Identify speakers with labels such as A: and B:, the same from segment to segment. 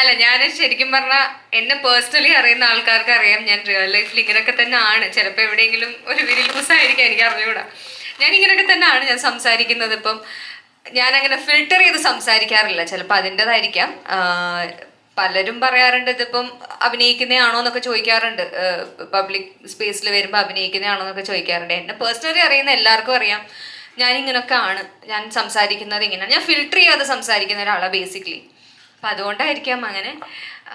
A: അല്ല, ഞാൻ ശരിക്കും പറഞ്ഞാൽ എന്നെ പേഴ്സണലി അറിയുന്ന ആൾക്കാർക്ക് അറിയാം ഞാൻ റിയൽ ലൈഫിൽ ഇങ്ങനെയൊക്കെ തന്നെ ആണ്. ചിലപ്പോൾ എവിടെയെങ്കിലും ഒരു വിരി ലൂസായിരിക്കും, എനിക്ക് അറിഞ്ഞുകൂടാ. ഞാൻ ഇങ്ങനെയൊക്കെ തന്നെ ആണ് ഞാൻ സംസാരിക്കുന്നത്. ഇപ്പം ഞാൻ അങ്ങനെ ഫിൽട്ടർ ചെയ്ത് സംസാരിക്കാറില്ല. ചിലപ്പോൾ അതിൻ്റെതായിരിക്കാം. പലരും പറയാറുണ്ട് ഇതിപ്പം അഭിനയിക്കുന്നതാണോ എന്നൊക്കെ ചോദിക്കാറുണ്ട്. പബ്ലിക് സ്പേസിൽ വരുമ്പോൾ അഭിനയിക്കുന്നതാണോ എന്നൊക്കെ ചോദിക്കാറുണ്ട്. എന്നെ പേഴ്സണലി അറിയുന്ന എല്ലാവർക്കും അറിയാം ഞാനിങ്ങനൊക്കെ ആണ്, ഞാൻ സംസാരിക്കുന്നത് ഇങ്ങനെയാണ്. ഞാൻ ഫിൽട്ടർ ചെയ്യാതെ സംസാരിക്കുന്ന ഒരാളാണ് ബേസിക്കലി. അപ്പം അതുകൊണ്ടായിരിക്കാം അങ്ങനെ.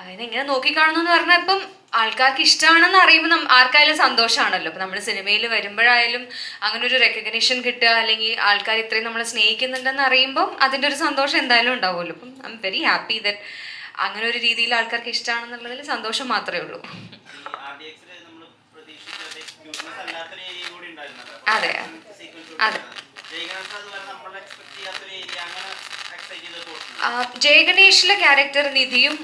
A: അതിനെങ്ങനെ നോക്കിക്കാണുന്നു എന്ന് പറഞ്ഞാൽ ഇപ്പം ആൾക്കാർക്ക് ഇഷ്ടമാണെന്ന് അറിയുമ്പോൾ ആർക്കായാലും സന്തോഷമാണല്ലോ. ഇപ്പം നമ്മൾ സിനിമയിൽ വരുമ്പോഴായാലും അങ്ങനെ ഒരു റെക്കഗ്നേഷൻ കിട്ടുക, അല്ലെങ്കിൽ ആൾക്കാർ ഇത്രയും നമ്മളെ സ്നേഹിക്കുന്നുണ്ടെന്ന് അറിയുമ്പം അതിൻ്റെ ഒരു സന്തോഷം എന്തായാലും ഉണ്ടാവുമല്ലോ. അപ്പം I am very happy that അങ്ങനെ ഒരു രീതിയിൽ ആൾക്കാർക്ക് ഇഷ്ടമാണെന്നുള്ളതിൽ സന്തോഷം മാത്രമേ ഉള്ളൂ. അതെ അതെ. ജയഗണേഷിലെ ക്യാരക്ടർ നിധിയും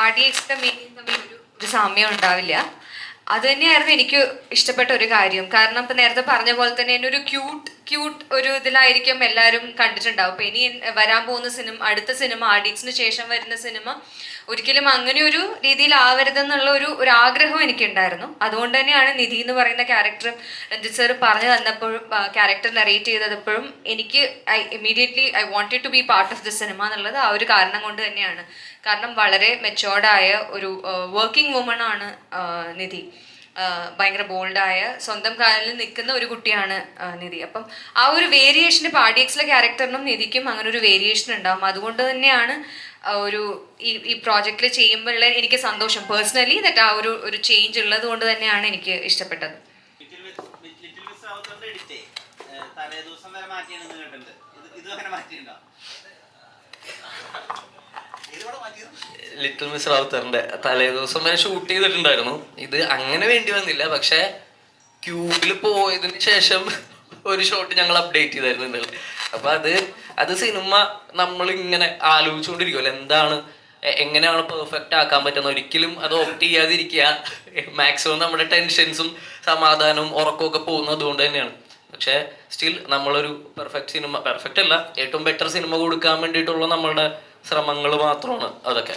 A: RDXന്റെ മെയിൻ തമ്മിൽ ഒരു സാമ്യം ഉണ്ടാവില്ല. അത് തന്നെയായിരുന്നു എനിക്ക് ഇഷ്ടപ്പെട്ട ഒരു കാര്യം. കാരണം ഇപ്പം നേരത്തെ പറഞ്ഞ പോലെ തന്നെ എന്നെ ഒരു ക്യൂട്ട് ഒരു ഇതിലായിരിക്കും എല്ലാവരും കണ്ടിട്ടുണ്ടാവും. അപ്പം ഇനി വരാൻ പോകുന്ന അടുത്ത സിനിമ RDXന് ശേഷം വരുന്ന സിനിമ ഒരിക്കലും അങ്ങനെ ഒരു രീതിയിലാവരുതെന്നുള്ള ഒരു ആഗ്രഹം എനിക്കുണ്ടായിരുന്നു. അതുകൊണ്ട് തന്നെയാണ് നിധി എന്ന് പറയുന്ന ക്യാരക്ടർ രഞ്ജിത്ത് സാർ പറഞ്ഞു തന്നപ്പോഴും ക്യാരക്ടർ നറേറ്റ് ചെയ്തപ്പോഴും എനിക്ക് immediately I wanted to be part of the cinema എന്നുള്ളത് ആ ഒരു കാരണം കൊണ്ട് തന്നെയാണ്. കാരണം വളരെ മെച്ചോർഡായ ഒരു വർക്കിംഗ് വുമൺ ആണ് നിധി. ഭയങ്കര ബോൾഡായ സ്വന്തം കാലിൽ നിൽക്കുന്ന ഒരു കുട്ടിയാണ് നിധി. അപ്പം ആ ഒരു വേരിയേഷൻ ഇപ്പോൾ RDXലെ ക്യാരക്ടറിനും നിധിക്കും അങ്ങനെ ഒരു വേരിയേഷൻ ഉണ്ടാവും. അതുകൊണ്ട് തന്നെയാണ് ഒരു ഈ പ്രോജക്റ്റിൽ ചെയ്യുമ്പോഴുള്ള എനിക്ക് സന്തോഷം പേഴ്സണലി ദറ്റ് ആ ഒരു ചേഞ്ച് ഉള്ളത് കൊണ്ട് തന്നെയാണ് എനിക്ക് ഇഷ്ടപ്പെട്ടത്.
B: ലിറ്റിൽ മിസ് റാവുത്തറിന്റെ തലേ ദിവസം വരെ ഷൂട്ട് ചെയ്തിട്ടുണ്ടായിരുന്നു. ഇത് അങ്ങനെ വേണ്ടി വന്നില്ല. പക്ഷെ ക്യൂബിൽ പോയതിന് ശേഷം ഒരു ഷോട്ട് ഞങ്ങൾ അപ്ഡേറ്റ് ചെയ്തായിരുന്നു ഇന്നലെ. അപ്പൊ അത് സിനിമ നമ്മൾ ഇങ്ങനെ ആലോചിച്ചുകൊണ്ടിരിക്കുമല്ലോ, എന്താണ് എങ്ങനെയാണ് പെർഫെക്റ്റ് ആക്കാൻ പറ്റുന്നത്. ഒരിക്കലും അത് ഓപ്റ്റ് ചെയ്യാതിരിക്കുക. മാക്സിമം നമ്മുടെ ടെൻഷൻസും സമാധാനവും ഉറക്കമൊക്കെ പോകുന്നത് അതുകൊണ്ട് തന്നെയാണ്. പക്ഷെ സ്റ്റിൽ നമ്മളൊരു പെർഫെക്റ്റ് അല്ല, ഏറ്റവും ബെറ്റർ സിനിമ കൊടുക്കാൻ വേണ്ടിയിട്ടുള്ള നമ്മളുടെ ശ്രമങ്ങൾ മാത്രമാണ് അതൊക്കെ.